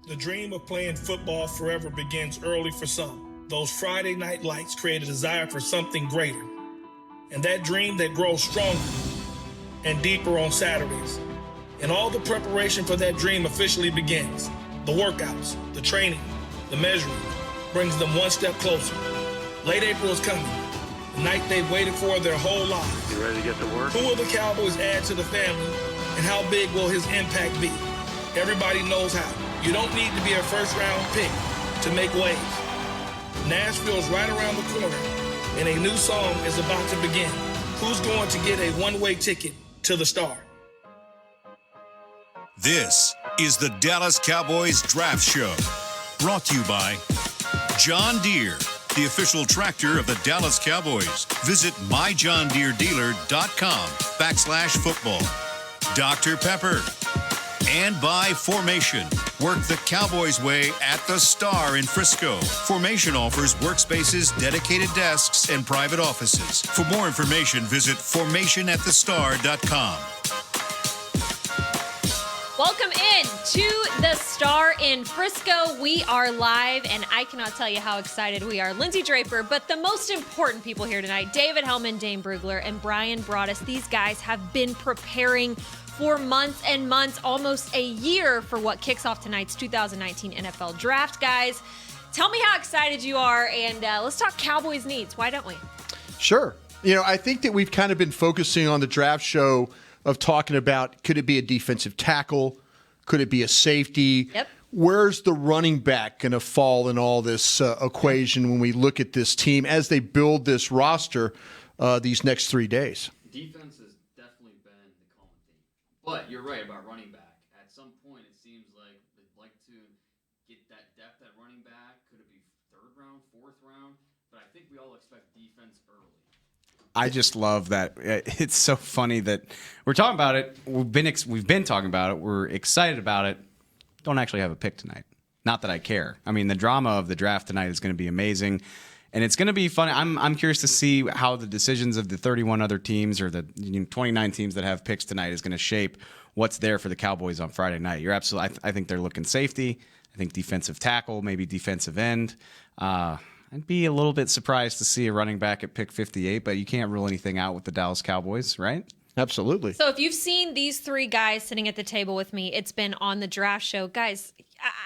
The dream of playing football forever begins early for some. Those Friday night lights create a desire for something greater. And that dream that grows stronger and deeper on Saturdays. And all the preparation for that dream officially begins. The workouts, the training, the measuring brings them one step closer. Late April is coming. The night they've waited for their whole lives. You ready to get to work? Who will the Cowboys add to the family, and how big will his impact be? Everybody knows how. You don't need to be a first-round pick to make waves. Nashville's right around the corner, and a new song is about to begin. Who's going to get a one-way ticket to the Star? This is the Dallas Cowboys Draft Show, brought to you by John Deere, the official tractor of the Dallas Cowboys. Visit myjohndeerddealer.com/football. Dr. Pepper. And by Formation. Work the Cowboys way at the Star in Frisco. Formation offers workspaces, dedicated desks, and private offices. For more information, visit formationatthestar.com. Welcome in to the Star in Frisco. We are live, and I cannot tell you how excited we are. Lindsay Draper, but the most important people here tonight, David Hellman, Dane Brugler, and Brian Broaddus. These guys have been preparing for months and months, almost a year, for what kicks off tonight's 2019 NFL Draft. Guys, tell me how excited you are, and let's talk Cowboys needs. Why don't we? Sure. You know, I think that we've kind of been focusing on the draft show of talking about, could it be a defensive tackle? Could it be a safety? Yep. Where's the running back going to fall in all this equation when we look at this team as they build this roster these next 3 days? Defense has definitely been the common theme. But you're right about running back. At some point, it seems like they'd like to get that depth at running back. Could it be third round, fourth round? But I think we all expect defense early. I just love that. It's so funny that we're talking about it. We've been talking about it. We're excited about it. Don't actually have a pick tonight. Not that I care. I mean, the drama of the draft tonight is going to be amazing. And it's going to be fun. I'm curious to see how the decisions of the 31 other teams or the 29 teams that have picks tonight is going to shape what's there for the Cowboys on Friday night. You're absolutely. I think they're looking safety. I think defensive tackle, maybe defensive end. I'd be a little bit surprised to see a running back at pick 58, but you can't rule anything out with the Dallas Cowboys, right? Absolutely. So if you've seen these three guys sitting at the table with me, it's been on the draft show. Guys,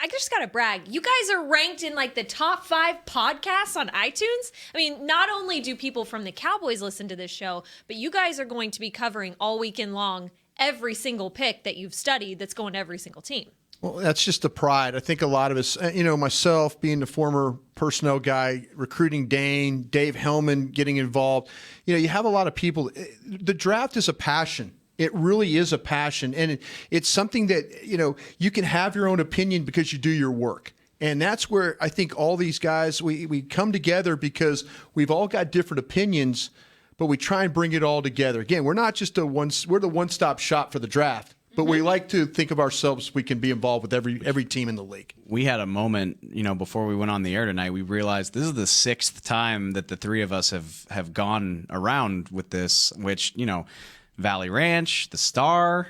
I just got to brag. You guys are ranked in like the top 5 podcasts on iTunes. I mean, not only do people from the Cowboys listen to this show, but you guys are going to be covering all weekend long every single pick that you've studied that's going to every single team. Well, that's just the pride. I think a lot of us, myself being the former personnel guy, recruiting Dave Hellman getting involved, you have a lot of people. The draft is a passion. It really is a passion. And it's something that, you can have your own opinion because you do your work. And that's where I think all these guys, we come together because we've all got different opinions, but we try and bring it all together. Again, we're not just we're the one-stop shop for the draft. But we like to think of ourselves, we can be involved with every team in the league. We had a moment, before we went on the air tonight, we realized this is the 6th time that the three of us have gone around with this, which, Valley Ranch, the Star,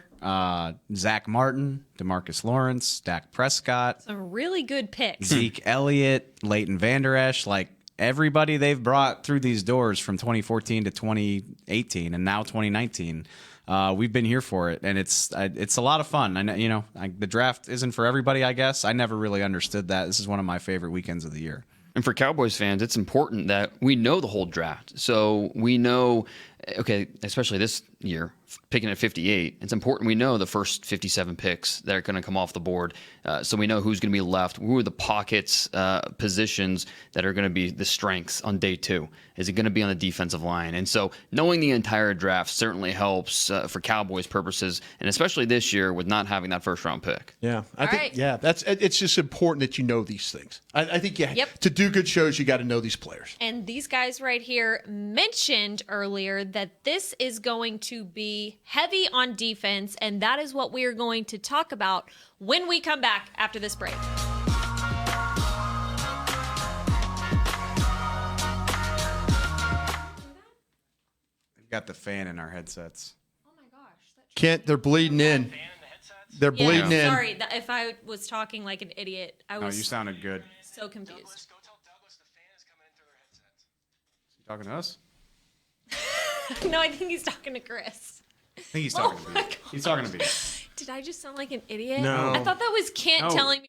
Zach Martin, DeMarcus Lawrence, Dak Prescott. Some really good picks. Zeke Elliott, Leighton Vander Esch, like everybody they've brought through these doors from 2014 to 2018 and now 2019. We've been here for it, and it's a lot of fun. The draft isn't for everybody, I guess. I never really understood that. This is one of my favorite weekends of the year. And for Cowboys fans, it's important that we know the whole draft. So we know, okay, especially this year, picking at 58, it's important we know the first 57 picks that are going to come off the board. So we know who's going to be left, who are the pockets, positions that are going to be the strengths on day 2. Is it going to be on the defensive line? And so knowing the entire draft certainly helps for Cowboys purposes, and especially this year with not having that first-round pick. Yeah, I think it's just important that you know these things. I think Yep. To do good shows, you got to know these players. And these guys right here mentioned earlier that this is going to be heavy on defense, and that is what we are going to talk about when we come back after this break. We've got the fan in our headsets. Oh my gosh. Kent, they're bleeding in. They're bleeding in. Sorry, if I was talking like an idiot, I was No, you sounded good. so confused. Douglas, go tell Douglas the fan is coming in through their headsets. You talking to us? No, I think he's talking to Chris. I think he's talking to me. my God. He's talking to me. Did I just sound like an idiot? No. I thought that was Kent No. telling me.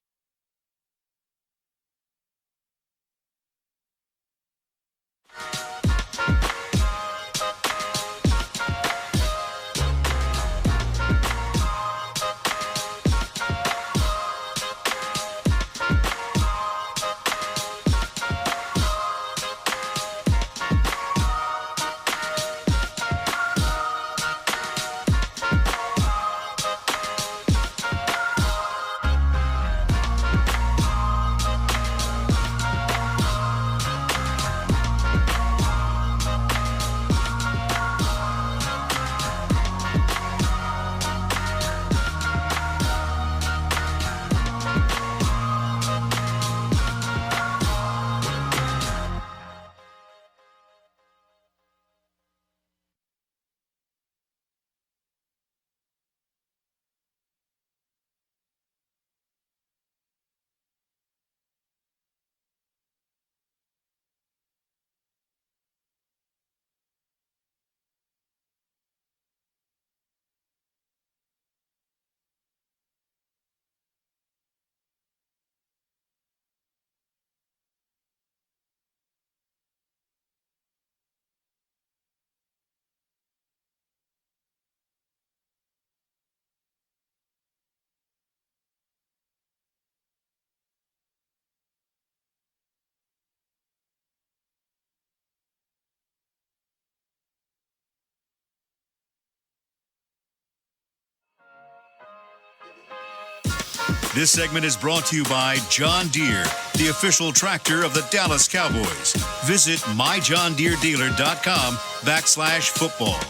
This segment is brought to you by John Deere, the official tractor of the Dallas Cowboys. Visit myjohndeerdealer.com/football.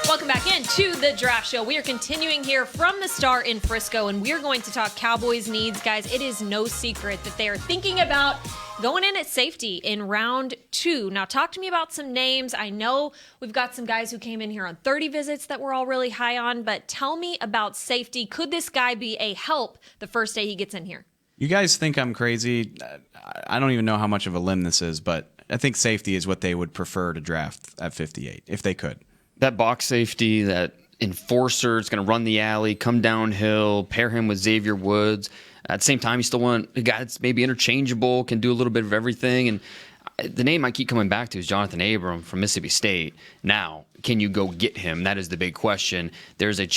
Welcome back in to the Draft Show. We are continuing here from the Star in Frisco, and we are going to talk Cowboys needs. Guys, it is no secret that they are thinking about going in at safety in round 2. Now, talk to me about some names. I know we've got some guys who came in here on 30 visits that we're all really high on, but tell me about safety. Could this guy be a help the first day he gets in here? You guys think I'm crazy? I don't even know how much of a limb this is, but I think safety is what they would prefer to draft at 58, if they could. That box safety, that enforcer, is going to run the alley, come downhill, pair him with Xavier Woods. At the same time, you still want a guy that's maybe interchangeable, can do a little bit of everything. And the name I keep coming back to is Jonathan Abram from Mississippi State. Now, can you go get him? That is the big question. There's a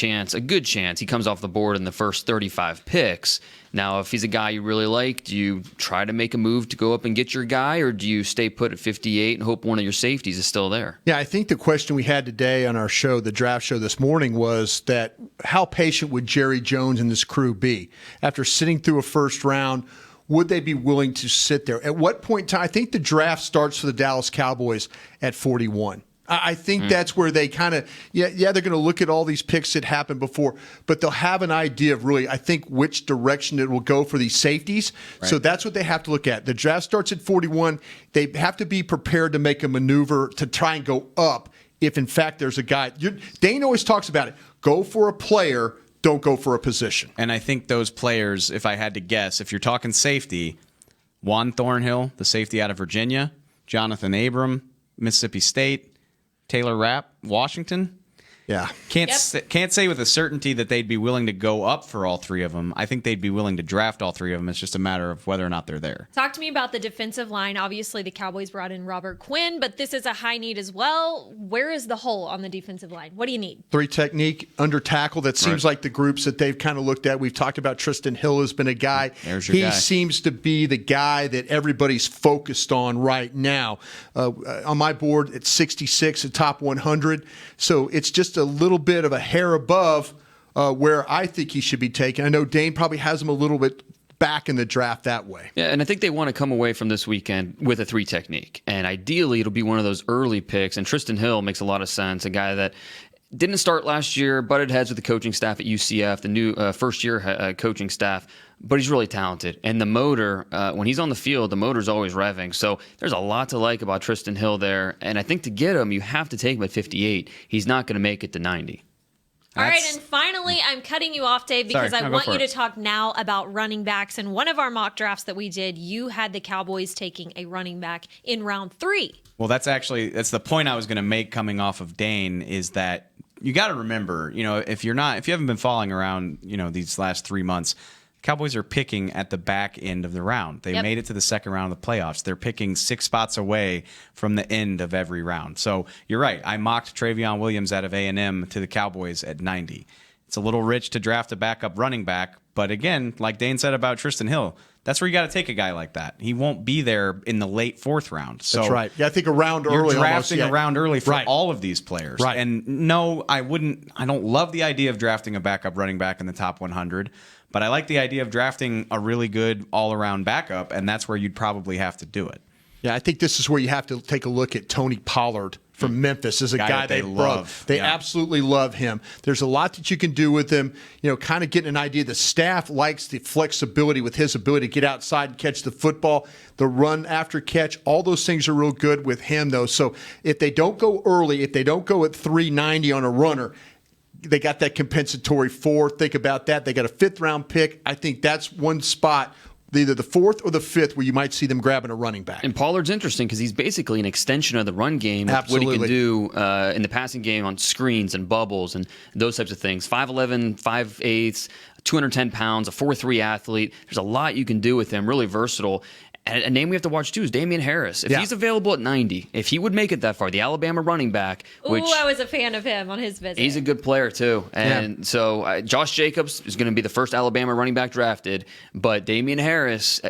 good chance, he comes off the board in the first 35 picks. Now, if he's a guy you really like, do you try to make a move to go up and get your guy, or do you stay put at 58 and hope one of your safeties is still there? Yeah, I think the question we had today on our show, the draft show this morning, was that how patient would Jerry Jones and this crew be? After sitting through a first round, would they be willing to sit there? At what point in time? I think the draft starts for the Dallas Cowboys at 41. I think that's where they kind of, they're going to look at all these picks that happened before, but they'll have an idea of really, I think, which direction it will go for these safeties. Right. So that's what they have to look at. The draft starts at 41. They have to be prepared to make a maneuver to try and go up if, in fact, there's a guy. Dane always talks about it. Go for a player, don't go for a position. And I think those players, if I had to guess, if you're talking safety, Juan Thornhill, the safety out of Virginia, Jonathan Abram, Mississippi State, Taylor Rapp, Washington. Yeah. Can't say with a certainty that they'd be willing to go up for all three of them. I think they'd be willing to draft all three of them. It's just a matter of whether or not they're there. Talk to me about the defensive line. Obviously, the Cowboys brought in Robert Quinn, but this is a high need as well. Where is the hole on the defensive line? What do you need? 3 technique, under tackle. That seems like the groups that they've kind of looked at. We've talked about Tristan Hill has been a guy. He seems to be the guy that everybody's focused on right now. On my board, it's 66, the top 100. So it's just a little bit of a hair above where I think he should be taken. I know Dane probably has him a little bit back in the draft that way. Yeah, and I think they want to come away from this weekend with a 3 technique. And ideally, it'll be one of those early picks. And Tristan Hill makes a lot of sense, a guy that didn't start last year, butted heads with the coaching staff at UCF, the new first-year coaching staff, but he's really talented. And the motor, when he's on the field, the motor's always revving. So there's a lot to like about Tristan Hill there. And I think to get him, you have to take him at 58. He's not going to make it to 90. All right, and finally, I'm cutting you off, Dave, because I want you to talk now about running backs. And one of our mock drafts that we did, you had the Cowboys taking a running back in round 3. Well, that's the point I was going to make coming off of Dane, is that you got to remember, if you haven't been following around, these last 3 months, Cowboys are picking at the back end of the round. They made it to the second round of the playoffs. They're picking 6 spots away from the end of every round. So you're right. I mocked Travion Williams out of A&M to the Cowboys at 90. It's a little rich to draft a backup running back. But again, like Dane said about Tristan Hill, that's where you got to take a guy like that. He won't be there in the late 4th round. So that's right. Yeah, I think a round early. You're drafting a round early for all of these players. Right. And no, I don't love the idea of drafting a backup running back in the top 100. But I like the idea of drafting a really good all-around backup, and that's where you'd probably have to do it. Yeah, I think this is where you have to take a look at Tony Pollard from Memphis as a guy they love. They absolutely love him. There's a lot that you can do with him, kind of getting an idea. The staff likes the flexibility with his ability to get outside and catch the football, the run after catch. All those things are real good with him, though. So if they don't go early, if they don't go at 390 on a runner, they got that compensatory 4. Think about that. They got a 5th-round pick. I think that's one spot, either the 4th or the 5th, where you might see them grabbing a running back. And Pollard's interesting because he's basically an extension of the run game. Absolutely. What he can do in the passing game on screens and bubbles and those types of things. 5'11", 5'8", 210 pounds, a 4'3" athlete. There's a lot you can do with him, really versatile. And a name we have to watch, too, is Damian Harris. If he's available at 90, if he would make it that far, the Alabama running back. I was a fan of him on his visit. He's a good player, too. And so Josh Jacobs is going to be the first Alabama running back drafted. But Damian Harris,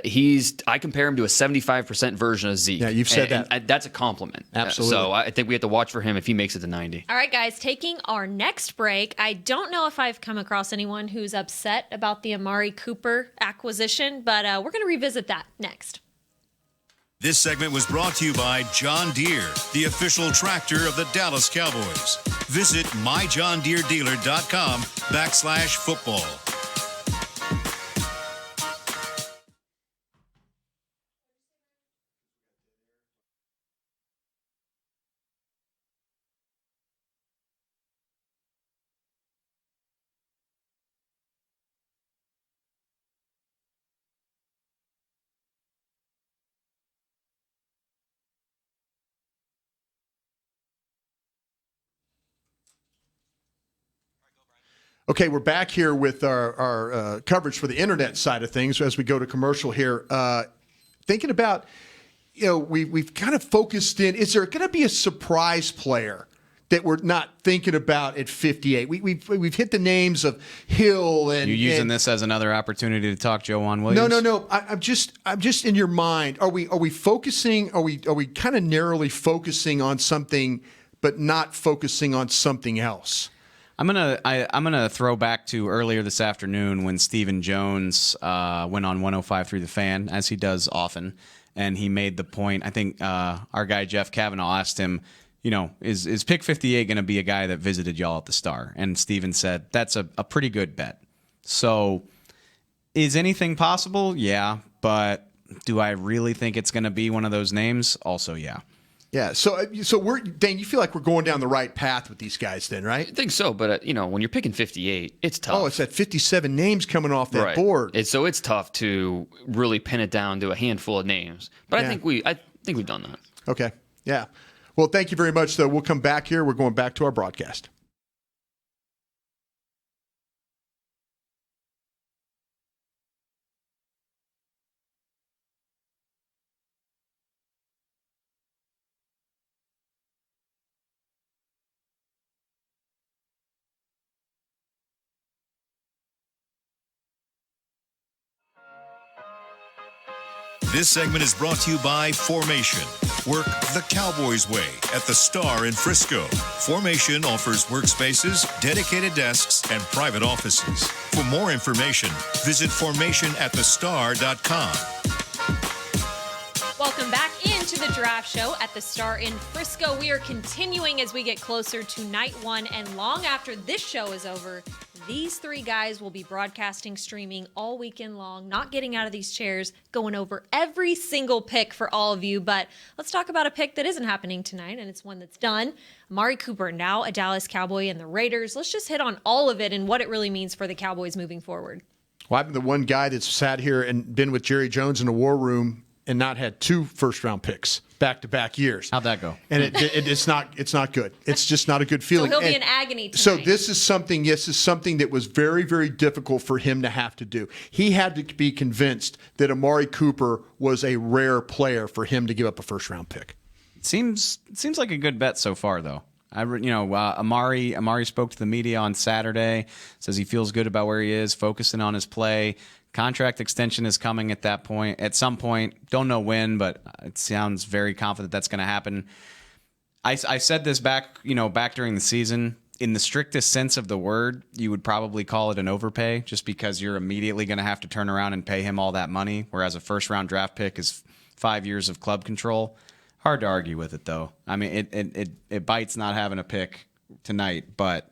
I compare him to a 75% version of Zeke. Yeah, you've said that. And that's a compliment. Absolutely. So I think we have to watch for him if he makes it to 90. All right, guys, taking our next break. I don't know if I've come across anyone who's upset about the Amari Cooper acquisition, but we're going to revisit that next. This segment was brought to you by John Deere, the official tractor of the Dallas Cowboys. Visit myjohndeerdealer.com/football. Okay, we're back here with our coverage for the internet side of things as we go to commercial here. Thinking about, we've kind of focused in. Is there going to be a surprise player that we're not thinking about at 58? We've hit the names of Hill and You using this as another opportunity to talk Joanne Williams? No. I'm just in your mind. Are we focusing? Are we kind of narrowly focusing on something, but not focusing on something else? I'm gonna throw back to earlier this afternoon when Stephen Jones went on 105 The Fan, as he does often, and he made the point. I think our guy Jeff Kavanaugh asked him, is pick 58 going to be a guy that visited y'all at the Star? And Stephen said that's a pretty good bet. So is anything possible? Yeah, but do I really think it's going to be one of those names? Also, yeah. Yeah, so Dane, you feel like we're going down the right path with these guys then, right? I think so, but when you're picking 58, it's tough. Oh, it's that 57 names coming off that board. So it's tough to really pin it down to a handful of names. But yeah. I think we've done that. Okay, yeah. Well, thank you very much, though. We'll come back here. We're going back to our broadcast. This segment is brought to you by Formation. Work the Cowboys way at the Star in Frisco. Formation offers workspaces, dedicated desks, and private offices. For more information, visit formationatthestar.com. Welcome back into the Draft Show at the Star in Frisco. We are continuing as we get closer to night one, and long after this show is over, these three guys will be broadcasting, streaming all weekend long, not getting out of these chairs, going over every single pick for all of you. But let's talk about a pick that isn't happening tonight, and it's one that's done. Amari Cooper, now a Dallas Cowboy, and the Raiders. Let's just hit on all of it and what it really means for the Cowboys moving forward. Well, I'm the one guy that's sat here and been with Jerry Jones in the war room and not had 2 first-round picks back-to-back years. How'd that go? And it's not good. It's just not a good feeling. So he'll be in agony tonight. So this is something that was very, very difficult for him to have to do. He had to be convinced that Amari Cooper was a rare player for him to give up a first-round pick. Seems like a good bet so far, though. Amari spoke to the media on Saturday, says he feels good about where he is, focusing on his play. Contract extension is coming at some point. Don't know when, but it sounds very confident that's going to happen. I said this back during the season. In the strictest sense of the word, you would probably call it an overpay, just because you're immediately going to have to turn around and pay him all that money, whereas a first-round draft pick is 5 years of club control. Hard to argue with it, though. I mean, it bites not having a pick tonight, but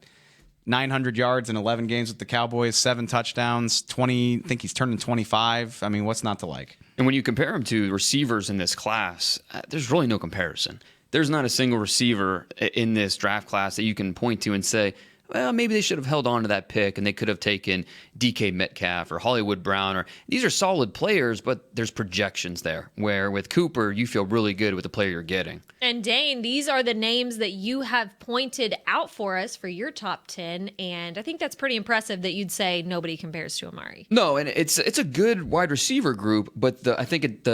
900 yards in 11 games with the Cowboys, 7 touchdowns, 20. I think he's turning 25. I mean, what's not to like? And when you compare him to receivers in this class, there's really no comparison. There's not a single receiver in this draft class that you can point to and say, well, maybe they should have held on to that pick and they could have taken DK Metcalf or Hollywood Brown. These are solid players, but there's projections there, where with Cooper, you feel really good with the player you're getting. And Dane, these are the names that you have pointed out for us for your top 10, and I think that's pretty impressive that you'd say nobody compares to Amari. No, and it's a good wide receiver group, but I think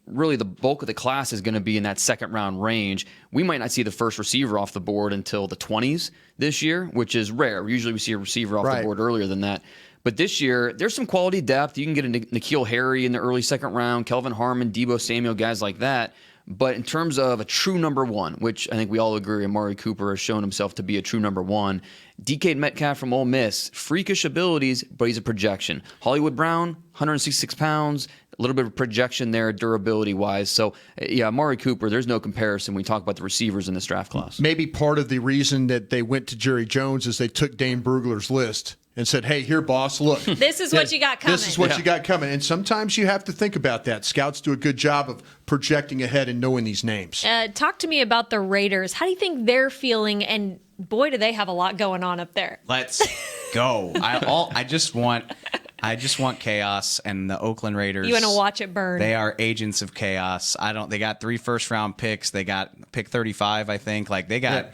really the bulk of the class is going to be in that second round range. We might not see the first receiver off the board until the 20s this year, which is rare. Usually we see a receiver off the board earlier than that. But this year, there's some quality depth. You can get a N'Keal Harry in the early second round, Kelvin Harmon, Deebo Samuel, guys like that. But in terms of a true number one, which I think we all agree Amari Cooper has shown himself to be a true number one, DK Metcalf from Ole Miss, freakish abilities, but he's a projection. Hollywood Brown, 166 pounds, a little bit of projection there durability-wise. So, yeah, Amari Cooper, there's no comparison when we talk about the receivers in this draft class. Maybe part of the reason that they went to Jerry Jones is they took Dane Brugler's list and said, hey, here, boss, look. This is what you got coming. This is what you got coming. And sometimes you have to think about that. Scouts do a good job of projecting ahead and knowing these names. Talk to me about the Raiders. How do you think they're feeling? And boy, do they have a lot going on up there. Let's go. I just want chaos, and the Oakland Raiders. You want to watch it burn. They are agents of chaos. They got 3 first-round picks. They got pick 35, I think. Like they got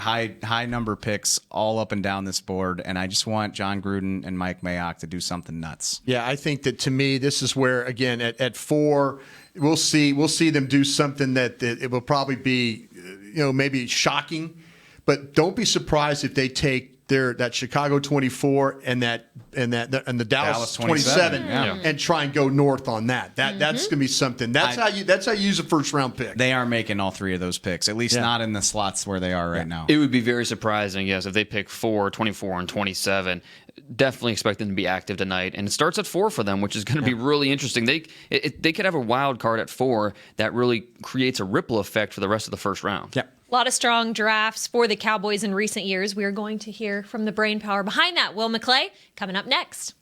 high number picks all up and down this board, and I just want John Gruden and Mike Mayock to do something nuts. Yeah, I think that to me, this is where at 4, we'll see them do something that it will probably be, maybe shocking, but don't be surprised if they take that Chicago 24 and the Dallas 27 and try and go north on that. That's going to be something. That's how you use a first round pick. They are making all 3 of those picks, at least not in the slots where they are right now. It would be very surprising, yes, if they pick 4, 24, and 27. Definitely expect them to be active tonight, and it starts at 4 for them, which is going to be really interesting. They could have a wild card at 4 that really creates a ripple effect for the rest of the first round. Yeah. A lot of strong drafts for the Cowboys in recent years. We are going to hear from the brain power behind that, Wilma Clay, coming up next.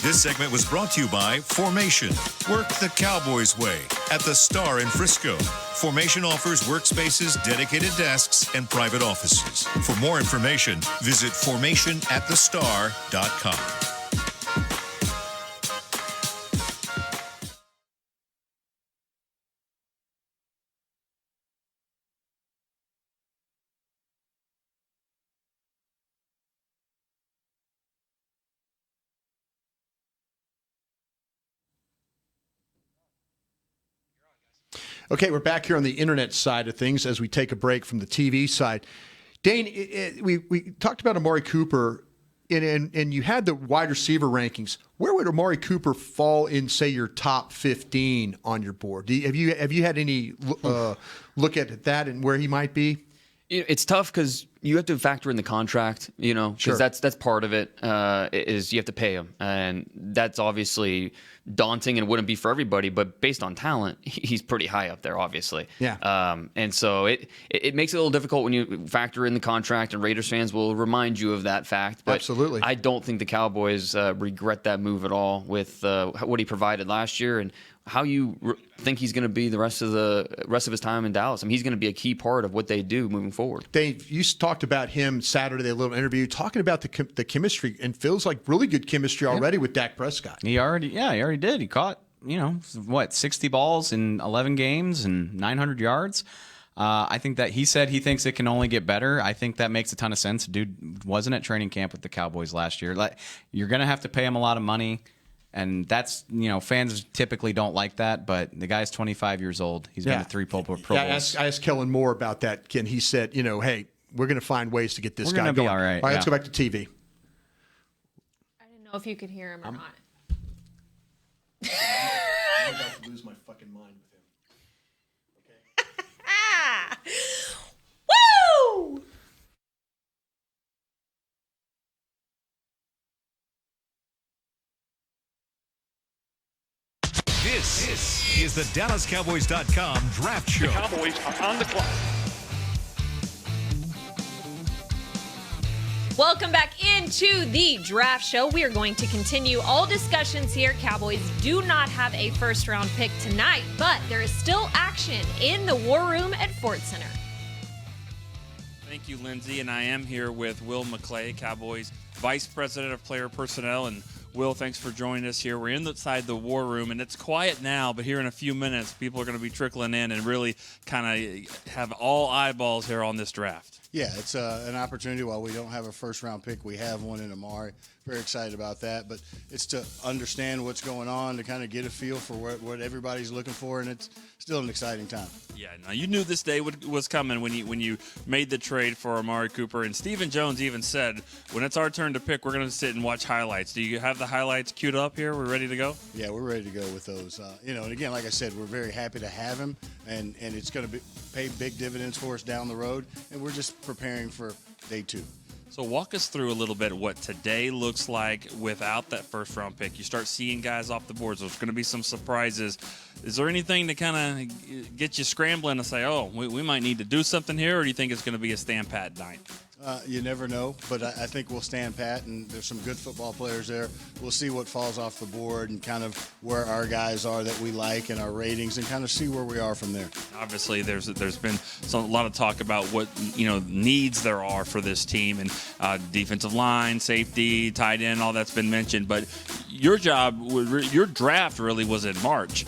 This segment was brought to you by Formation. Work the Cowboys way at the Star in Frisco. Formation offers workspaces, dedicated desks, and private offices. For more information, visit formationatthestar.com. Okay, we're back here on the internet side of things as we take a break from the TV side. Dane, we talked about Amari Cooper, and you had the wide receiver rankings. Where would Amari Cooper fall in, say, your top 15 on your board? Have you had any look at that and where he might be? It's tough because you have to factor in the contract, because Sure. that's part of it. Is you have to pay him, and that's obviously daunting and wouldn't be for everybody. But based on talent, he's pretty high up there, obviously. Yeah. And so it makes it a little difficult when you factor in the contract, and Raiders fans will remind you of that fact. But Absolutely. I don't think the Cowboys regret that move at all with what he provided last year and how you think he's going to be the rest of his time in Dallas. I mean, he's going to be a key part of what they do moving forward. Dave, you talked about him Saturday, a little interview, talking about the chemistry, and feels like really good chemistry already with Dak Prescott. He already did. He caught, 60 balls in 11 games and 900 yards. I think that he said he thinks it can only get better. I think that makes a ton of sense. Dude wasn't at training camp with the Cowboys last year. You're going to have to pay him a lot of money. And that's, fans typically don't like that, but the guy's 25 years old. He's been to 3 Pro Bowls. I asked Kellen Moore about that, and he said, hey, we're going to find ways to get this guy going. Be all right. All right, let's go back to TV. I didn't know if you could hear him or not. I'm about to lose my fucking mind with him. Okay. Woo! This is the DallasCowboys.com Draft Show. Cowboys are on the clock. Welcome back into the draft show. We are going to continue all discussions here. Cowboys do not have a first-round pick tonight, but there is still action in the War Room at Ford Center. Thank you, Lindsay, and I am here with Wilma Clay, Cowboys Vice President of Player Personnel. And Will, thanks for joining us here. We're inside the War Room, and it's quiet now, but here in a few minutes, people are going to be trickling in and really kind of have all eyeballs here on this draft. Yeah, it's an opportunity. While we don't have a first-round pick, we have one in Amari. Very excited about that. But it's to understand what's going on, to kind of get a feel for what everybody's looking for, and it's still an exciting time. Yeah, now you knew this day was coming when you made the trade for Amari Cooper. And Stephen Jones even said, when it's our turn to pick, we're going to sit and watch highlights. Do you have the highlights queued up here? We're ready to go? Yeah, we're ready to go with those. And again, like I said, we're very happy to have him, and it's going to pay big dividends for us down the road, and we're just preparing for day 2. So walk us through a little bit what today looks like without that first-round pick. You start seeing guys off the board, so there's going to be some surprises. Is there anything to kind of get you scrambling and say, oh, we might need to do something here, or do you think it's going to be a stand-pat night? You never know, but I think we'll stand pat, and there's some good football players there. We'll see what falls off the board and kind of where our guys are that we like and our ratings, and kind of see where we are from there. Obviously, there's been a lot of talk about what needs there are for this team, and defensive line, safety, tight end, all that's been mentioned. But your draft really was in March,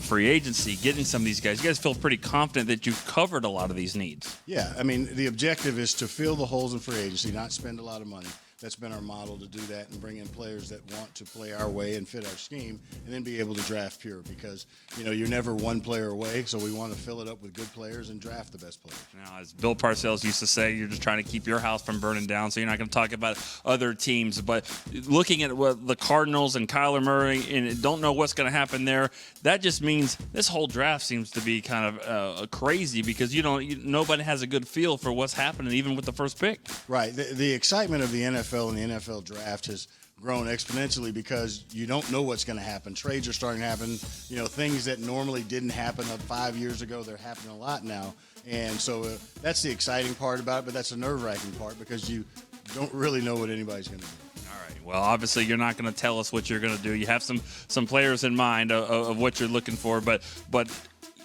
free agency, getting some of these guys. You guys feel pretty confident that you've covered a lot of these needs. Yeah, I mean, the objective is to fill the holes in free agency, not spend a lot of money. That's been our model, to do that and bring in players that want to play our way and fit our scheme, and then be able to draft pure, because you're never one player away, so we want to fill it up with good players and draft the best players. Now, as Bill Parcells used to say, you're just trying to keep your house from burning down, so you're not going to talk about other teams. But looking at what the Cardinals and Kyler Murray, and don't know what's going to happen there, that just means this whole draft seems to be kind of crazy, because nobody has a good feel for what's happening, even with the first pick. Right. The excitement of the NFL and the NFL draft has grown exponentially, because you don't know what's going to happen. Trades are starting to happen. Things that normally didn't happen 5 years ago, they're happening a lot now. And so that's the exciting part about it, but that's the nerve-wracking part, because you don't really know what anybody's going to do. All right. Well, obviously, you're not going to tell us what you're going to do. You have some players in mind of what you're looking for, but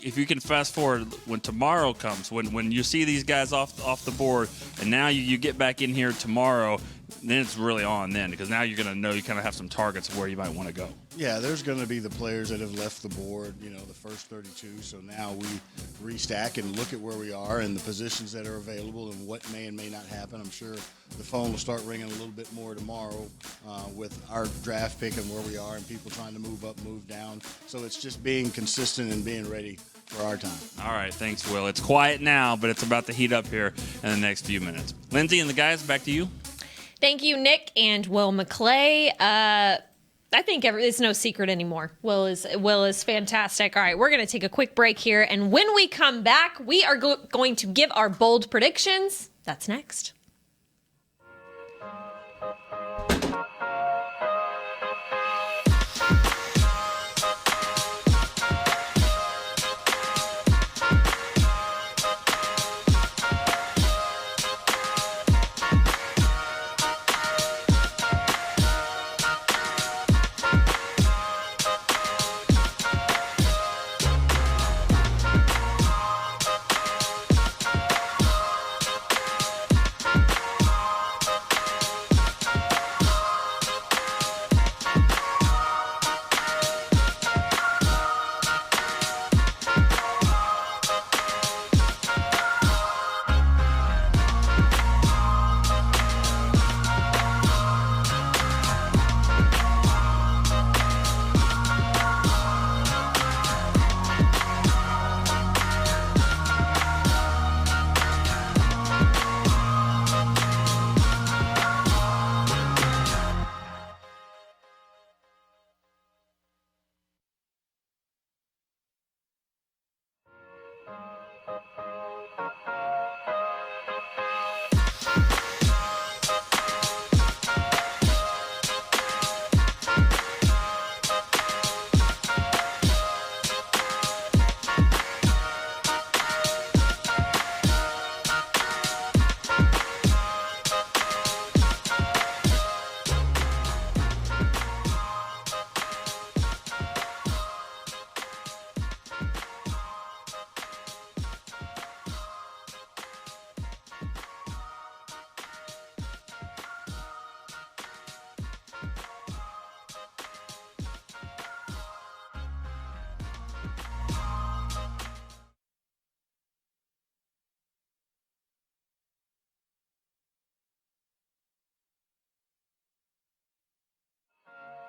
if you can fast forward when tomorrow comes, when you see these guys off the board, and now you get back in here tomorrow, then it's really on then, because now you're going to know you kind of have some targets of where you might want to go. Yeah, there's going to be the players that have left the board, the first 32. So now we restack and look at where we are and the positions that are available and what may and may not happen. I'm sure the phone will start ringing a little bit more tomorrow with our draft pick and where we are, and people trying to move up, move down. So it's just being consistent and being ready for our time. All right, thanks, Will. It's quiet now, but it's about to heat up here in the next few minutes. Lindsay and the guys, back to you. Thank you, Nick and Wilma Clay. I think it's no secret anymore. Will is fantastic. All right, we're going to take a quick break here, and when we come back, we are going to give our bold predictions. That's next.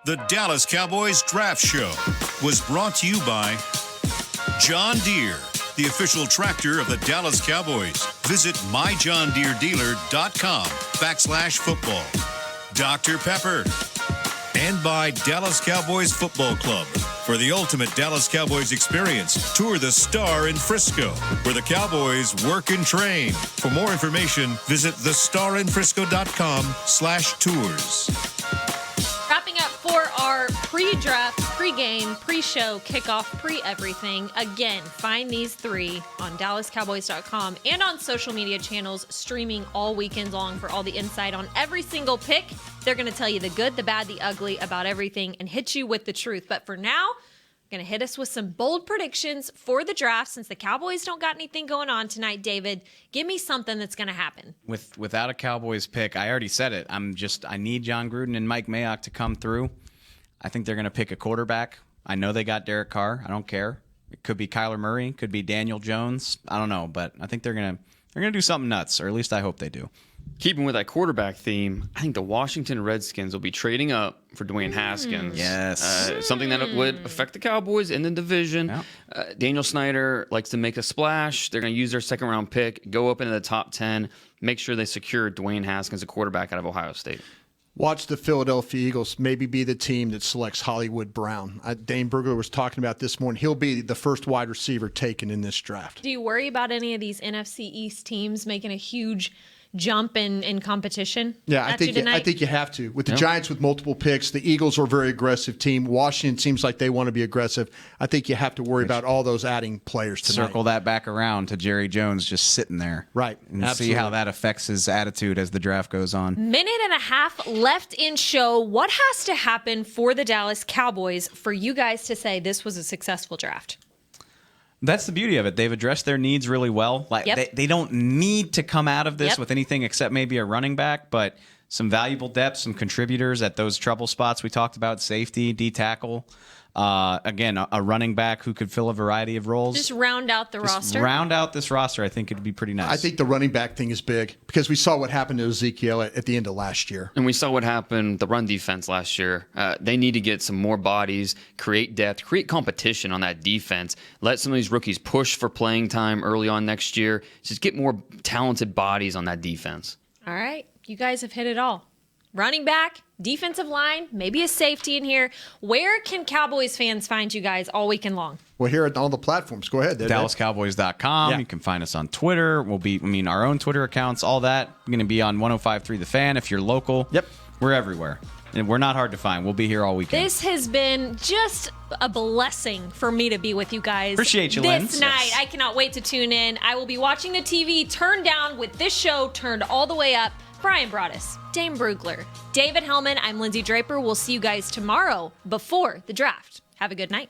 The Dallas Cowboys Draft Show was brought to you by John Deere, the official tractor of the Dallas Cowboys. Visit myjohndeerdealer.com/football. Dr. Pepper. And by Dallas Cowboys Football Club. For the ultimate Dallas Cowboys experience, tour the Star in Frisco, where the Cowboys work and train. For more information, visit thestarinfrisco.com/tours. Wrapping up for our pre-draft, pre-game, pre-show, kickoff, pre-everything. Again, find these three on DallasCowboys.com and on social media channels, streaming all weekend long for all the insight on every single pick. They're going to tell you the good, the bad, the ugly about everything and hit you with the truth. But for now, going to hit us with some bold predictions for the draft. Since the Cowboys don't got anything going on tonight, David, give me something that's going to happen. Without a Cowboys pick, I already said it. I need John Gruden and Mike Mayock to come through. I think they're going to pick a quarterback. I know they got Derek Carr. I don't care. It could be Kyler Murray, could be Daniel Jones. I don't know, but I think they're going to do something nuts, or at least I hope they do. Keeping with that quarterback theme, I think the Washington Redskins will be trading up for Dwayne Haskins. Yes. Something that would affect the Cowboys in the division. Yeah. Daniel Snyder likes to make a splash. They're going to use their second-round pick, go up into the top 10, make sure they secure Dwayne Haskins, a quarterback out of Ohio State. Watch the Philadelphia Eagles maybe be the team that selects Hollywood Brown. Dane Brugler was talking about this morning. He'll be the first wide receiver taken in this draft. Do you worry about any of these NFC East teams making a huge jump in competition? Yeah, I think you have to. With the Giants with multiple picks, the Eagles are a very aggressive team. Washington seems like they want to be aggressive. I think you have to worry about all those adding players tonight. Circle that back around to Jerry Jones just sitting there. Right. And Absolutely. see how that affects his attitude as the draft goes on. Minute and a half left in show. What has to happen for the Dallas Cowboys for you guys to say this was a successful draft? That's the beauty of it. They've addressed their needs really well. Like they don't need to come out of this with anything except maybe a running back, but some valuable depth, some contributors at those trouble spots we talked about, safety, D-tackle. Again, a running back who could fill a variety of roles. Just round out the roster. Round out this roster. I think it'd be pretty nice. I think the running back thing is big because we saw what happened to Ezekiel at the end of last year. And we saw what happened, the run defense last year. They need to get some more bodies, create depth, create competition on that defense. Let some of these rookies push for playing time early on next year. Just get more talented bodies on that defense. All right. You guys have hit it all. Running back, defensive line, maybe a safety in here. Where can Cowboys fans find you guys all weekend long? We're here at all the platforms. Go ahead. DallasCowboys.com. Yeah. You can find us on Twitter. Our own Twitter accounts, all that. We're going to be on 105.3 The Fan if you're local. Yep. We're everywhere. And we're not hard to find. We'll be here all weekend. This has been just a blessing for me to be with you guys. Appreciate you, this Linz. night. Yes. I cannot wait to tune in. I will be watching the TV turned down with this show turned all the way up. Brian Broaddus, Dane Brugler, David Hellman, I'm Lindsay Draper. We'll see you guys tomorrow before the draft. Have a good night.